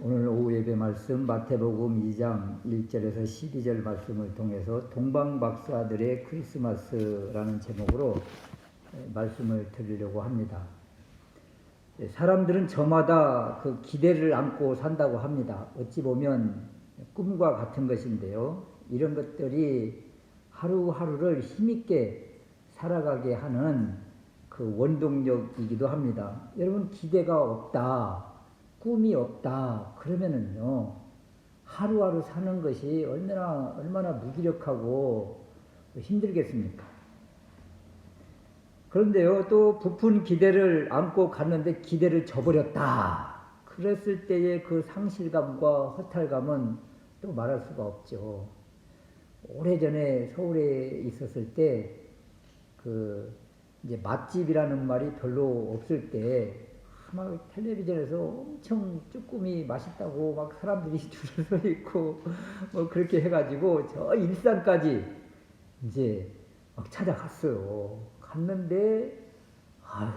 오늘 오후 예배 말씀 마태복음 2장 1절에서 12절 말씀을 통해서 동방박사들의 크리스마스라는 제목으로 말씀을 드리려고 합니다. 사람들은 저마다 그 기대를 안고 산다고 합니다. 어찌 보면 꿈과 같은 것인데요. 이런 것들이 하루하루를 힘있게 살아가게 하는 그 원동력이기도 합니다. 여러분, 기대가 없다, 꿈이 없다 그러면은요, 하루하루 사는 것이 얼마나 무기력하고 힘들겠습니까? 그런데요, 또 부푼 기대를 안고 갔는데 기대를 저버렸다 그랬을 때의 그 상실감과 허탈감은 또 말할 수가 없죠. 오래전에 서울에 있었을 때 이제 맛집이라는 말이 별로 없을 때 막 텔레비전에서 엄청 쭈꾸미 맛있다고 막 사람들이 줄을 서 있고 뭐 그렇게 해가지고 저 일산까지 이제 막 찾아갔어요. 갔는데 아유,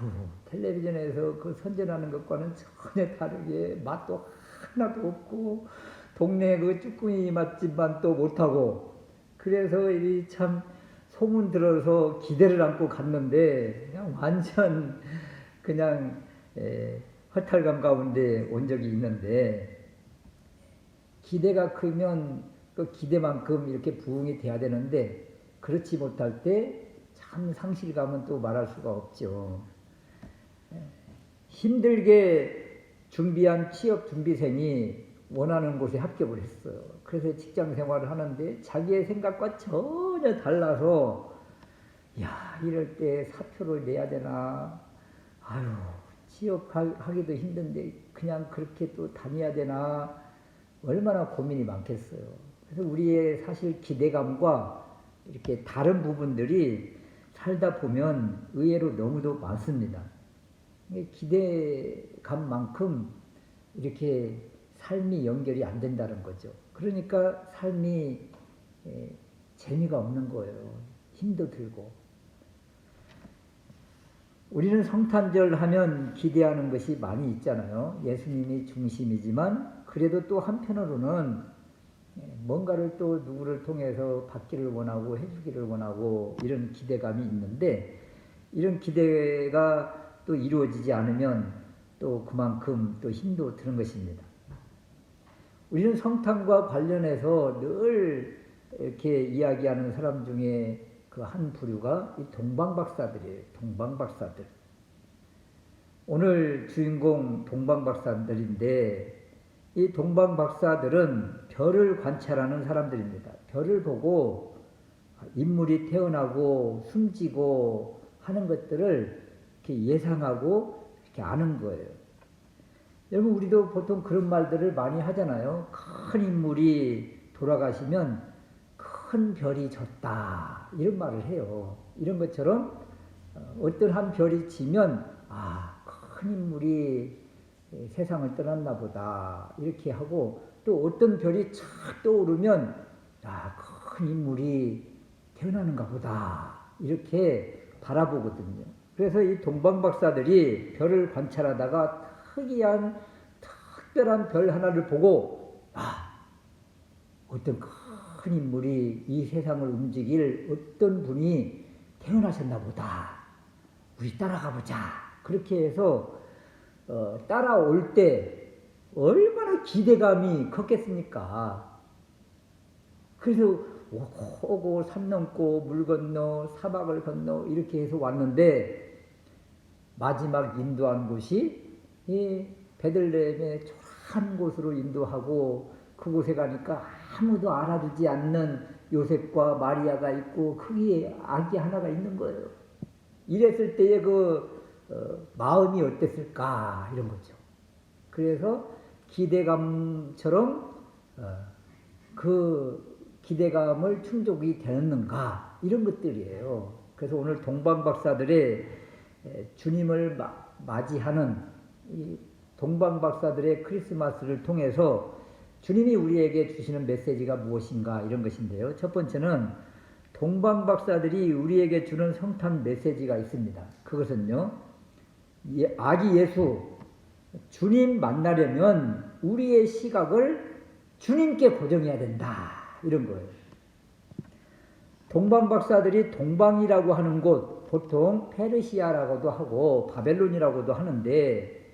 텔레비전에서 그 선전하는 것과는 전혀 다르게 맛도 하나도 없고 동네 그 쭈꾸미 맛집만 또 못하고, 그래서 이 참 소문 들어서 기대를 안고 갔는데 그냥 완전 그냥 허탈감 가운데 온 적이 있는데, 기대가 크면 그 기대만큼 이렇게 부응이 돼야 되는데 그렇지 못할 때 참 상실감은 또 말할 수가 없죠. 힘들게 준비한 취업 준비생이 원하는 곳에 합격을 했어요. 그래서 직장 생활을 하는데 자기의 생각과 전혀 달라서, 야, 이럴 때 사표를 내야 되나, 아유, 취업하기도 힘든데 그냥 그렇게 또 다녀야 되나, 얼마나 고민이 많겠어요. 그래서 우리의 사실 기대감과 이렇게 다른 부분들이 살다 보면 의외로 너무도 많습니다. 기대감만큼 이렇게 삶이 연결이 안 된다는 거죠. 그러니까 삶이 재미가 없는 거예요. 힘도 들고. 우리는 성탄절 하면 기대하는 것이 많이 있잖아요. 예수님이 중심이지만 그래도 또 한편으로는 뭔가를 또 누구를 통해서 받기를 원하고 해주기를 원하고 이런 기대감이 있는데, 이런 기대가 또 이루어지지 않으면 또 그만큼 또 힘도 드는 것입니다. 우리는 성탄과 관련해서 늘 이렇게 이야기하는 사람 중에 그 한 부류가 이 동방박사들이에요. 동방박사들. 오늘 주인공 동방박사들인데, 이 동방박사들은 별을 관찰하는 사람들입니다. 별을 보고 인물이 태어나고 숨지고 하는 것들을 이렇게 예상하고 이렇게 아는 거예요. 여러분, 우리도 보통 그런 말들을 많이 하잖아요. 큰 인물이 돌아가시면 큰 별이 졌다 이런 말을 해요. 이런 것처럼 어떤 한 별이 지면 큰 인물이 세상을 떠났나 보다 이렇게 하고, 또 어떤 별이 착 떠오르면 큰 인물이 태어나는가 보다 이렇게 바라보거든요. 그래서 이 동방박사들이 별을 관찰하다가 특별한 별 하나를 보고 어떤 큰 인물이 이 세상을 움직일 어떤 분이 태어나셨나 보다, 우리 따라가 보자. 그렇게 해서 따라올 때 얼마나 기대감이 컸겠습니까? 그래서 오고 산 넘고 물 건너 사막을 건너 이렇게 해서 왔는데, 마지막 인도한 곳이 이 베들레헴의 초라한 곳으로 인도하고, 그곳에 가니까 아무도 알아주지 않는 요셉과 마리아가 있고 거기에 아기 하나가 있는 거예요. 이랬을 때의 마음이 어땠을까 이런 거죠. 그래서 기대감처럼 그 기대감을 충족이 되는가 이런 것들이에요. 그래서 오늘 동방박사들의 주님을 맞이하는 이 동방박사들의 크리스마스를 통해서 주님이 우리에게 주시는 메시지가 무엇인가 이런 것인데요. 첫 번째는 동방박사들이 우리에게 주는 성탄 메시지가 있습니다. 그것은요, 아기 예수, 주님 만나려면 우리의 시각을 주님께 고정해야 된다. 이런 거예요. 동방 박사들이 동방이라고 하는 곳, 보통 페르시아라고도 하고 바벨론이라고도 하는데,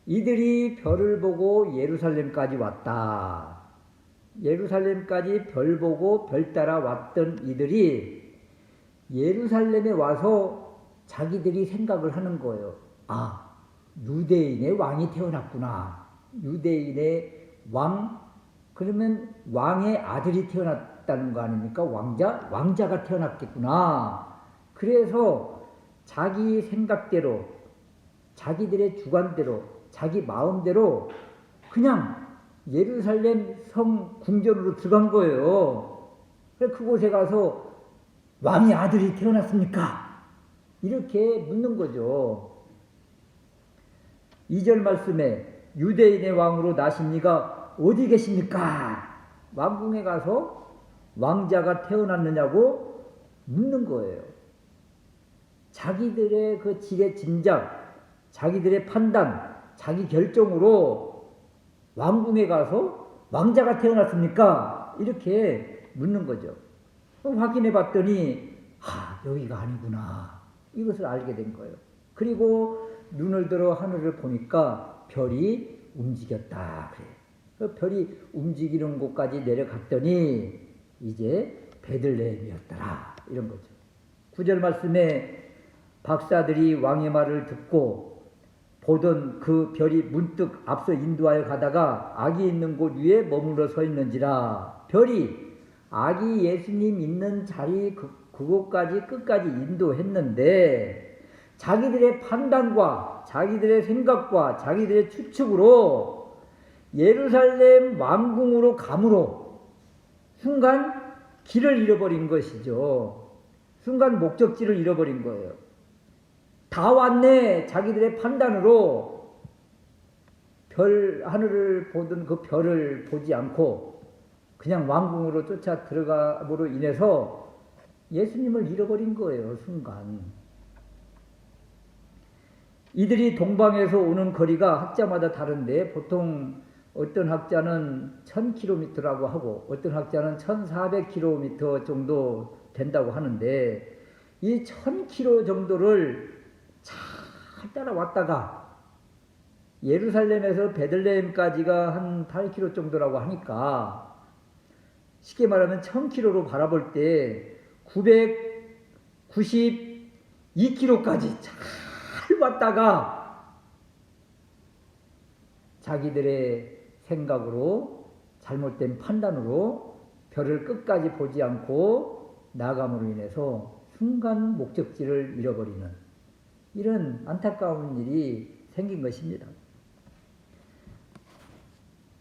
이들이 별을 보고 예루살렘까지 왔다. 예루살렘까지 별 보고 별 따라 왔던 이들이 예루살렘에 와서 자기들이 생각을 하는 거예요. 아, 유대인의 왕이 태어났구나. 유대인의 왕, 그러면 왕의 아들이 태어났다는 거 아닙니까? 왕자가 태어났겠구나. 그래서 자기 생각대로, 자기들의 주관대로, 자기 마음대로 그냥 예루살렘 성 궁전으로 들어간 거예요. 그래서 그곳에 가서 왕의 아들이 태어났습니까? 이렇게 묻는 거죠. 2절 말씀에 유대인의 왕으로 나신 이가 어디 계십니까? 왕궁에 가서 왕자가 태어났느냐고 묻는 거예요. 자기들의 그 지레 짐작, 자기들의 판단, 자기 결정으로 왕궁에 가서 왕자가 태어났습니까? 이렇게 묻는 거죠. 확인해 봤더니 여기가 아니구나. 이것을 알게 된 거예요. 그리고 눈을 들어 하늘을 보니까 별이 움직였다. 그래요. 그 별이 움직이는 곳까지 내려갔더니 이제 베들레헴이었더라. 이런 거죠. 9절 말씀에 박사들이 왕의 말을 듣고 보던 그 별이 문득 앞서 인도하여 가다가 아기 있는 곳 위에 머물러 서 있는지라. 별이 아기 예수님 있는 자리 그곳까지 끝까지 인도했는데 자기들의 판단과 자기들의 생각과 자기들의 추측으로 예루살렘 왕궁으로 감으로 순간 길을 잃어버린 것이죠. 순간 목적지를 잃어버린 거예요. 다 왔네. 자기들의 판단으로 하늘을 보던 그 별을 보지 않고 그냥 왕궁으로 쫓아 들어감으로 인해서 예수님을 잃어버린 거예요. 순간. 이들이 동방에서 오는 거리가 학자마다 다른데 보통 어떤 학자는 1000km라고 하고 어떤 학자는 1400km 정도 된다고 하는데 이 1000km 정도를 잘 따라왔다가 예루살렘에서 베들레헴까지가 한 8km 정도라고 하니까 쉽게 말하면 1000km로 바라볼 때 992km까지 잘 왔다가 자기들의 생각으로 잘못된 판단으로 별을 끝까지 보지 않고 나감으로 인해서 순간 목적지를 잃어버리는 이런 안타까운 일이 생긴 것입니다.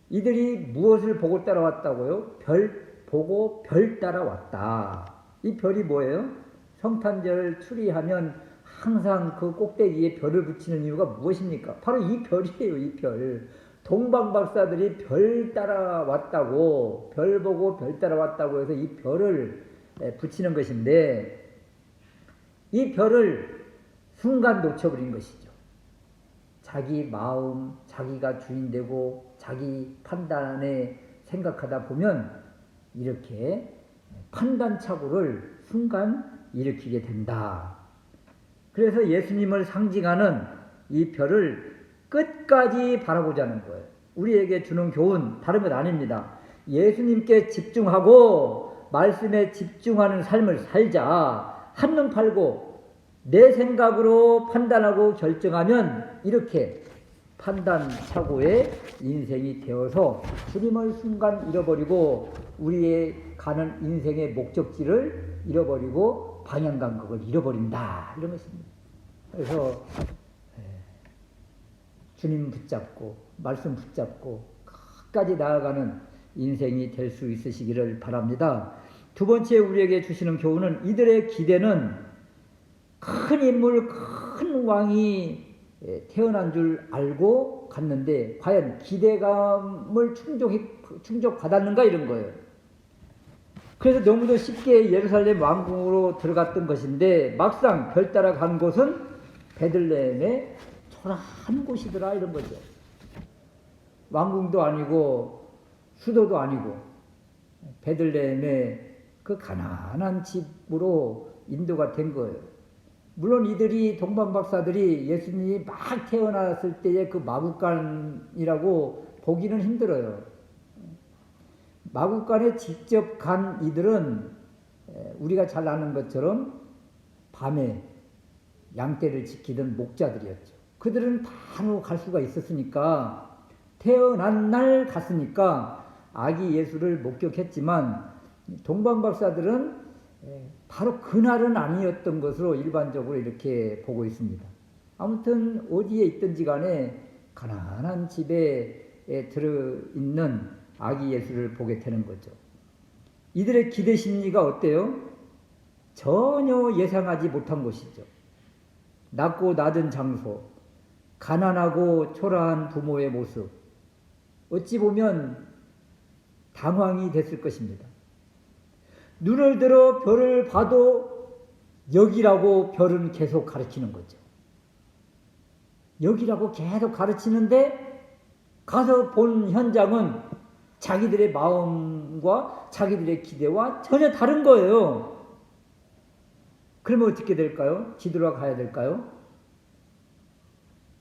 이들이 무엇을 보고 따라왔다고요? 별 보고 별 따라왔다. 이 별이 뭐예요? 성탄절 추리하면 항상 그 꼭대기에 별을 붙이는 이유가 무엇입니까? 바로 이 별이에요. 이 별. 동방박사들이 별 따라왔다고, 별 보고 별 따라왔다고 해서 이 별을 붙이는 것인데 이 별을 순간 놓쳐버린 것이죠. 자기 마음, 자기가 주인되고 자기 판단에 생각하다 보면 이렇게 판단착오를 순간 일으키게 된다. 그래서 예수님을 상징하는 이 별을 끝까지 바라보자는 거예요. 우리에게 주는 교훈 다른 것 아닙니다. 예수님께 집중하고 말씀에 집중하는 삶을 살자. 한눈 팔고 내 생각으로 판단하고 결정하면 이렇게 판단착오의 인생이 되어서 주님을 순간 잃어버리고 우리의 가는 인생의 목적지를 잃어버리고 방향감각을 잃어버린다. 이런 것입니다. 그래서 주님 붙잡고 말씀 붙잡고 끝까지 나아가는 인생이 될 수 있으시기를 바랍니다. 두 번째 우리에게 주시는 교훈은 이들의 기대는 큰 인물, 큰 왕이 태어난 줄 알고 갔는데 과연 기대감을 충족받았는가 이런 거예요. 그래서 너무도 쉽게 예루살렘 왕궁으로 들어갔던 것인데 막상 별 따라 간 곳은 베들레헴의 초라한 곳이더라 이런 거죠. 왕궁도 아니고 수도도 아니고 베들레헴의 그 가난한 집으로 인도가 된 거예요. 물론 이들이 동방박사들이 예수님이 막 태어났을 때의 그 마구간이라고 보기는 힘들어요. 마구간에 직접 간 이들은 우리가 잘 아는 것처럼 밤에 양떼를 지키던 목자들이었죠. 그들은 바로 갈 수가 있었으니까 태어난 날 갔으니까 아기 예수를 목격했지만 동방박사들은 바로 그날은 아니었던 것으로 일반적으로 이렇게 보고 있습니다. 아무튼 어디에 있든지 간에 가난한 집에 들어있는 아기 예수를 보게 되는 거죠. 이들의 기대 심리가 어때요? 전혀 예상하지 못한 것이죠. 낮고 낮은 장소, 가난하고 초라한 부모의 모습, 어찌 보면 당황이 됐을 것입니다. 눈을 들어 별을 봐도 여기라고 별은 계속 가르치는 거죠. 여기라고 계속 가르치는데 가서 본 현장은 자기들의 마음과 자기들의 기대와 전혀 다른 거예요. 그러면 어떻게 될까요? 뒤돌아 가야 될까요?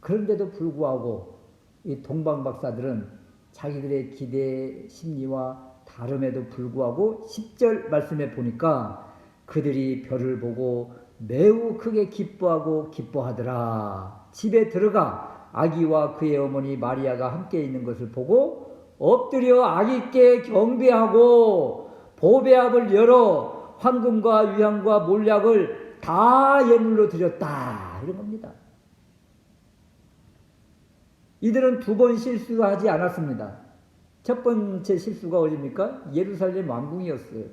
그런데도 불구하고 이 동방박사들은 자기들의 기대 심리와 다름에도 불구하고 10절 말씀에 보니까 그들이 별을 보고 매우 크게 기뻐하더라. 집에 들어가 아기와 그의 어머니 마리아가 함께 있는 것을 보고 엎드려 아기께 경배하고 보배압을 열어 황금과 유향과 몰약을 다 예물로 드렸다. 이런 겁니다. 이들은 두 번 실수하지 않았습니다. 첫 번째 실수가 어디입니까? 예루살렘 왕궁이었어요.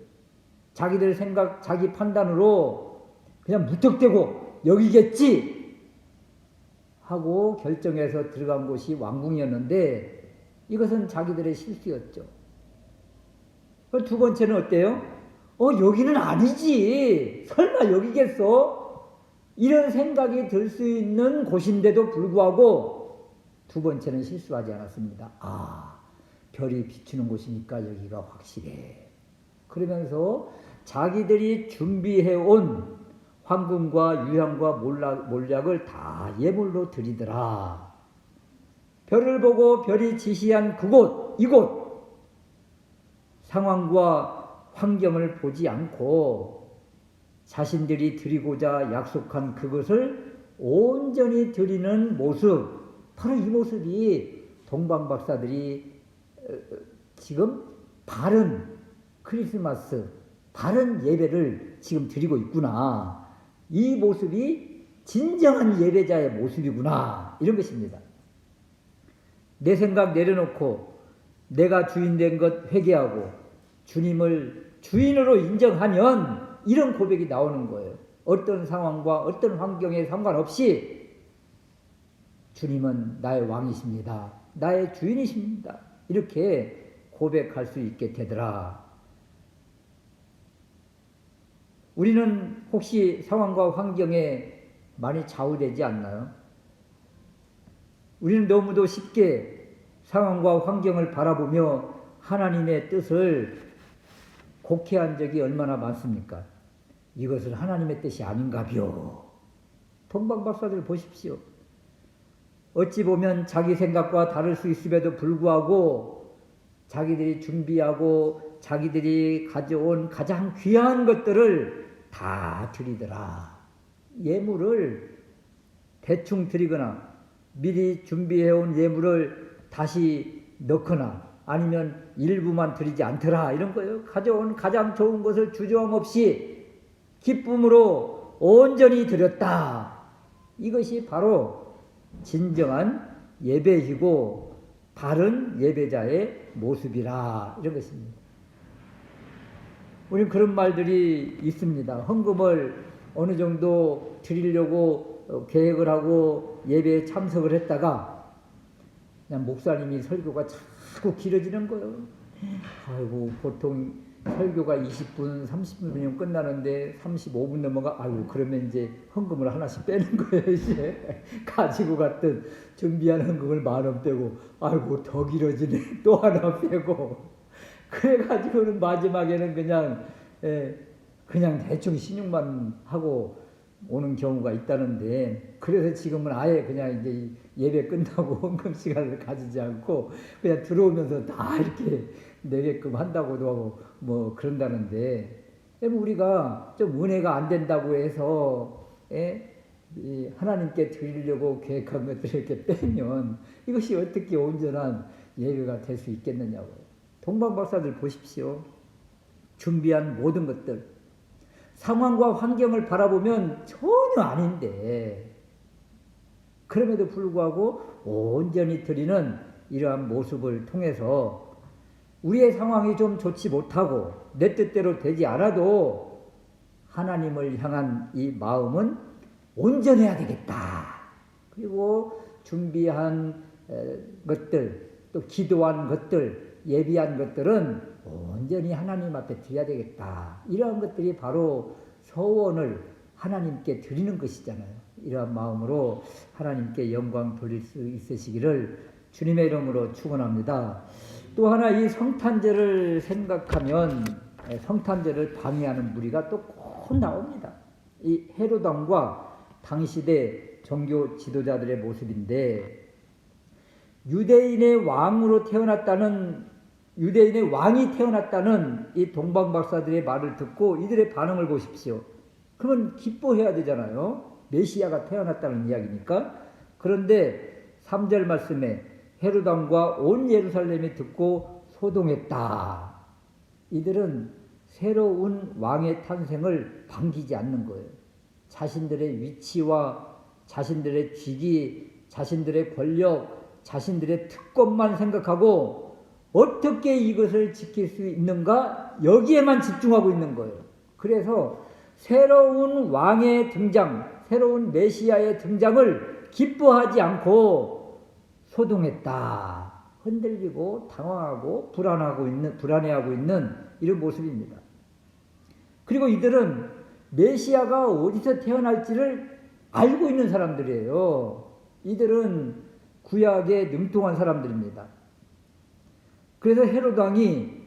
자기들 생각, 자기 판단으로 그냥 무턱대고 여기겠지 하고 결정해서 들어간 곳이 왕궁이었는데 이것은 자기들의 실수였죠. 두 번째는 어때요? 여기는 아니지. 설마 여기겠어? 이런 생각이 들 수 있는 곳인데도 불구하고 두 번째는 실수하지 않았습니다. 별이 비추는 곳이니까 여기가 확실해. 그러면서 자기들이 준비해온 황금과 유향과 몰약을 다 예물로 드리더라. 별을 보고 별이 지시한 그곳, 이곳 상황과 환경을 보지 않고 자신들이 드리고자 약속한 그것을 온전히 드리는 모습, 바로 이 모습이 동방박사들이 지금 바른 크리스마스, 바른 예배를 지금 드리고 있구나. 이 모습이 진정한 예배자의 모습이구나. 이런 것입니다. 내 생각 내려놓고 내가 주인 된 것 회개하고 주님을 주인으로 인정하면 이런 고백이 나오는 거예요. 어떤 상황과 어떤 환경에 상관없이 주님은 나의 왕이십니다. 나의 주인이십니다. 이렇게 고백할 수 있게 되더라. 우리는 혹시 상황과 환경에 많이 좌우되지 않나요? 우리는 너무도 쉽게 상황과 환경을 바라보며 하나님의 뜻을 곡해한 적이 얼마나 많습니까? 이것은 하나님의 뜻이 아닌가벼. 동방박사들 보십시오. 어찌 보면 자기 생각과 다를 수 있음에도 불구하고 자기들이 준비하고 자기들이 가져온 가장 귀한 것들을 다 드리더라. 예물을 대충 드리거나 미리 준비해온 예물을 다시 넣거나 아니면 일부만 드리지 않더라. 이런 거예요. 가져온 가장 좋은 것을 주저함 없이 기쁨으로 온전히 드렸다. 이것이 바로 진정한 예배이고 바른 예배자의 모습이라. 이런 것입니다. 우리는 그런 말들이 있습니다. 헌금을 어느 정도 드리려고 계획을 하고 예배에 참석을 했다가 그냥 목사님이 설교가 자꾸 길어지는 거예요. 아이고, 보통 설교가 20분, 30분이면 끝나는데 35분 넘어가, 아이고, 그러면 이제 헌금을 하나씩 빼는 거예요, 이제. 가지고 갔던 준비한 헌금을 10,000원 빼고, 아이고, 더 길어지네. 또 하나 빼고. 그래가지고는 마지막에는 그냥 대충 신용만 하고 오는 경우가 있다는데, 그래서 지금은 아예 그냥 이제 예배 끝나고 헌금 시간을 가지지 않고 그냥 들어오면서 다 이렇게 내게끔 한다고도 하고 뭐 그런다는데, 우리가 좀 은혜가 안 된다고 해서 하나님께 드리려고 계획한 것들을 이렇게 빼면 이것이 어떻게 온전한 예배가 될 수 있겠느냐고요. 동방박사들 보십시오. 준비한 모든 것들, 상황과 환경을 바라보면 전혀 아닌데, 그럼에도 불구하고 온전히 드리는 이러한 모습을 통해서 우리의 상황이 좀 좋지 못하고 내 뜻대로 되지 않아도 하나님을 향한 이 마음은 온전해야 되겠다. 그리고 준비한 것들, 또 기도한 것들, 예비한 것들은 온전히 하나님 앞에 드려야 되겠다. 이러한 것들이 바로 서원을 하나님께 드리는 것이잖아요. 이러한 마음으로 하나님께 영광 돌릴 수 있으시기를 주님의 이름으로 축원합니다. 또 하나, 이 성탄절을 생각하면 성탄절을 방해하는 무리가 또 꼭 나옵니다. 이 헤롯 왕과 당시대 종교 지도자들의 모습인데, 유대인의 왕이 태어났다는 이 동방박사들의 말을 듣고 이들의 반응을 보십시오. 그러면 기뻐해야 되잖아요. 메시아가 태어났다는 이야기니까. 그런데 3절 말씀에 헤롯 왕과 온 예루살렘이 듣고 소동했다. 이들은 새로운 왕의 탄생을 반기지 않는 거예요. 자신들의 위치와 자신들의 직위, 자신들의 권력, 자신들의 특권만 생각하고 어떻게 이것을 지킬 수 있는가, 여기에만 집중하고 있는 거예요. 그래서 새로운 왕의 등장, 새로운 메시아의 등장을 기뻐하지 않고 소동했다. 흔들리고 당황하고 불안해하고 있는 이런 모습입니다. 그리고 이들은 메시아가 어디서 태어날지를 알고 있는 사람들이에요. 이들은 구약에 능통한 사람들입니다. 그래서 헤롯 왕이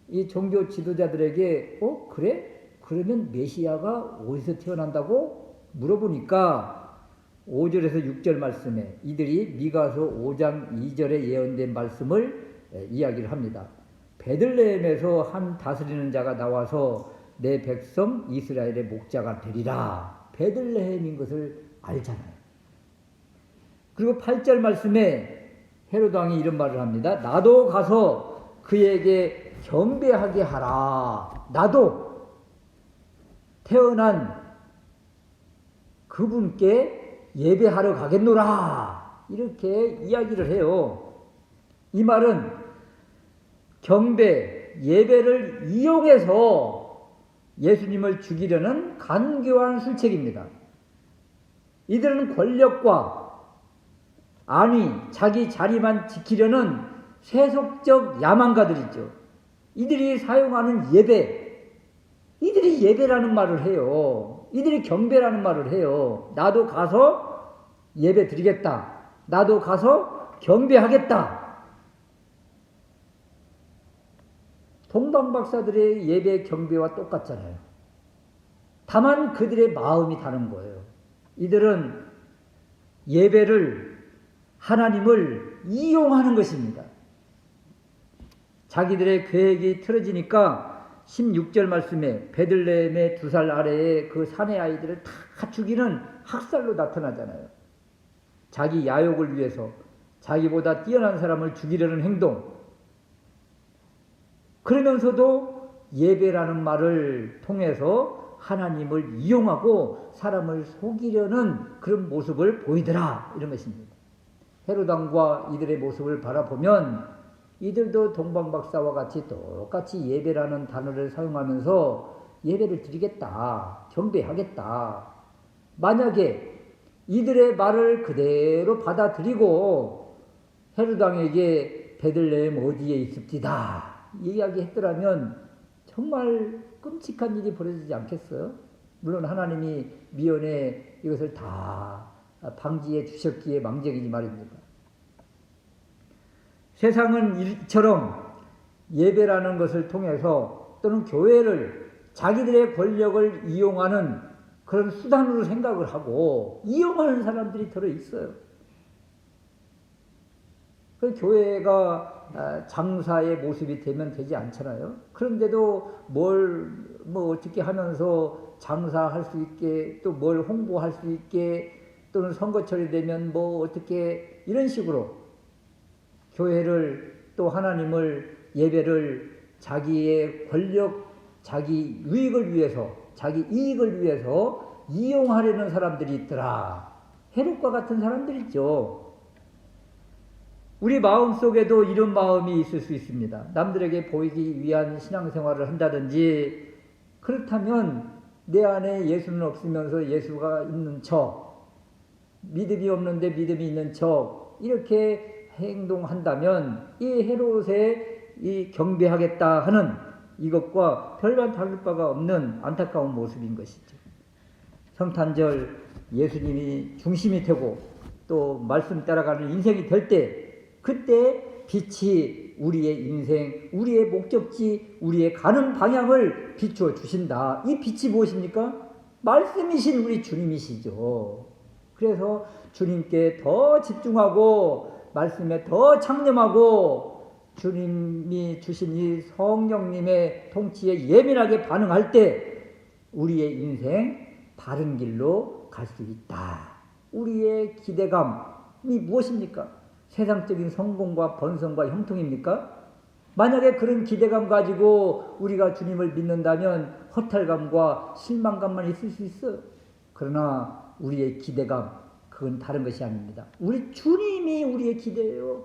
이 종교 지도자들에게 그래? 그러면 메시아가 어디서 태어난다고? 물어보니까 5절에서 6절 말씀에 이들이 미가서 5장 2절에 예언된 말씀을 이야기를 합니다. 베들레헴에서 한 다스리는 자가 나와서 내 백성 이스라엘의 목자가 되리라. 베들레헴인 것을 알잖아요. 그리고 8절 말씀에 헤롯 왕이 이런 말을 합니다. 나도 가서 그에게 경배하게 하라. 나도 태어난 그분께 예배하러 가겠노라. 이렇게 이야기를 해요. 이 말은 경배, 예배를 이용해서 예수님을 죽이려는 간교한 술책입니다. 이들은 권력과 자기 자리만 지키려는 세속적 야망가들이죠. 이들이 사용하는 이들이 예배라는 말을 해요. 이들이 경배라는 말을 해요. 나도 가서 예배 드리겠다. 나도 가서 경배하겠다. 동방박사들의 예배 경배와 똑같잖아요. 다만 그들의 마음이 다른 거예요. 이들은 예배를, 하나님을 이용하는 것입니다. 자기들의 계획이 틀어지니까 16절 말씀에 베들레헴의 2살 아래에 그 사내 아이들을 다 죽이는 학살로 나타나잖아요. 자기 야욕을 위해서 자기보다 뛰어난 사람을 죽이려는 행동. 그러면서도 예배라는 말을 통해서 하나님을 이용하고 사람을 속이려는 그런 모습을 보이더라. 이런 것입니다. 헤롯 왕과 이들의 모습을 바라보면 이들도 동방박사와 같이 똑같이 예배라는 단어를 사용하면서 예배를 드리겠다, 경배하겠다. 만약에 이들의 말을 그대로 받아들이고 헤롯 왕에게 베들레헴 어디에 있습니다 이야기했더라면 정말 끔찍한 일이 벌어지지 않겠어요? 물론 하나님이 미연에 이것을 다 방지해 주셨기에 망정이지 말입니다. 세상은 이처럼 예배라는 것을 통해서 또는 교회를 자기들의 권력을 이용하는 그런 수단으로 생각을 하고 이용하는 사람들이 들어 있어요. 그 교회가 장사의 모습이 되면 되지 않잖아요. 그런데도 뭐 어떻게 하면서 장사할 수 있게 또 뭘 홍보할 수 있게 또는 선거철이 되면 뭐 어떻게 이런 식으로 교회를 또 하나님을 예배를 자기의 권력, 자기 유익을 위해서, 자기 이익을 위해서 이용하려는 사람들이 있더라. 헤롯과 같은 사람들이 있죠. 우리 마음속에도 이런 마음이 있을 수 있습니다. 남들에게 보이기 위한 신앙생활을 한다든지 그렇다면 내 안에 예수는 없으면서 예수가 있는 척, 믿음이 없는데 믿음이 있는 척 이렇게 행동한다면 이 헤롯에 이 경배하겠다 하는 이것과 별반 다를 바가 없는 안타까운 모습인 것이죠. 성탄절 예수님이 중심이 되고 또 말씀 따라가는 인생이 될 때 그때 빛이 우리의 인생, 우리의 목적지, 우리의 가는 방향을 비추어 주신다. 이 빛이 무엇입니까? 말씀이신 우리 주님이시죠. 그래서 주님께 더 집중하고 말씀에 더 창념하고 주님이 주신 이 성령님의 통치에 예민하게 반응할 때 우리의 인생 바른 길로 갈 수 있다. 우리의 기대감이 무엇입니까? 세상적인 성공과 번성과 형통입니까? 만약에 그런 기대감 가지고 우리가 주님을 믿는다면 허탈감과 실망감만 있을 수 있어요. 그러나 우리의 기대감, 그건 다른 것이 아닙니다. 우리 주님이 우리의 기대예요.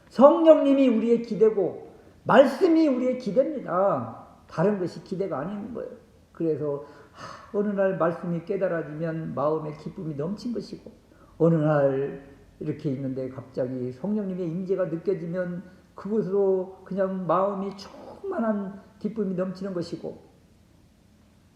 성령님이 우리의 기대고 말씀이 우리의 기대입니다. 다른 것이 기대가 아닌 거예요. 그래서 어느 날 말씀이 깨달아지면 마음에 기쁨이 넘친 것이고 어느 날 이렇게 있는데 갑자기 성령님의 임재가 느껴지면 그것으로 그냥 마음이 충만한 기쁨이 넘치는 것이고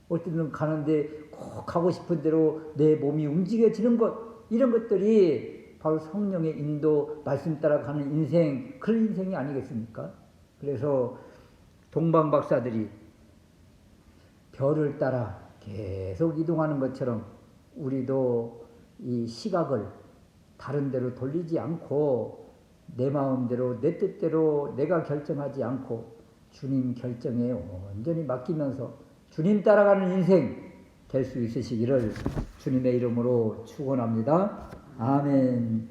어쨌든 가는데 꼭 가고 싶은 대로 내 몸이 움직여지는 것 이런 것들이 바로 성령의 인도 말씀 따라 가는 인생 그런 인생이 아니겠습니까? 그래서 동방 박사들이 별을 따라 계속 이동하는 것처럼 우리도 이 시각을 다른 데로 돌리지 않고 내 마음대로 내 뜻대로 내가 결정하지 않고 주님 결정에 온전히 맡기면서 주님 따라가는 인생 될 수 있으시기를 주님의 이름으로 축원합니다. 아멘.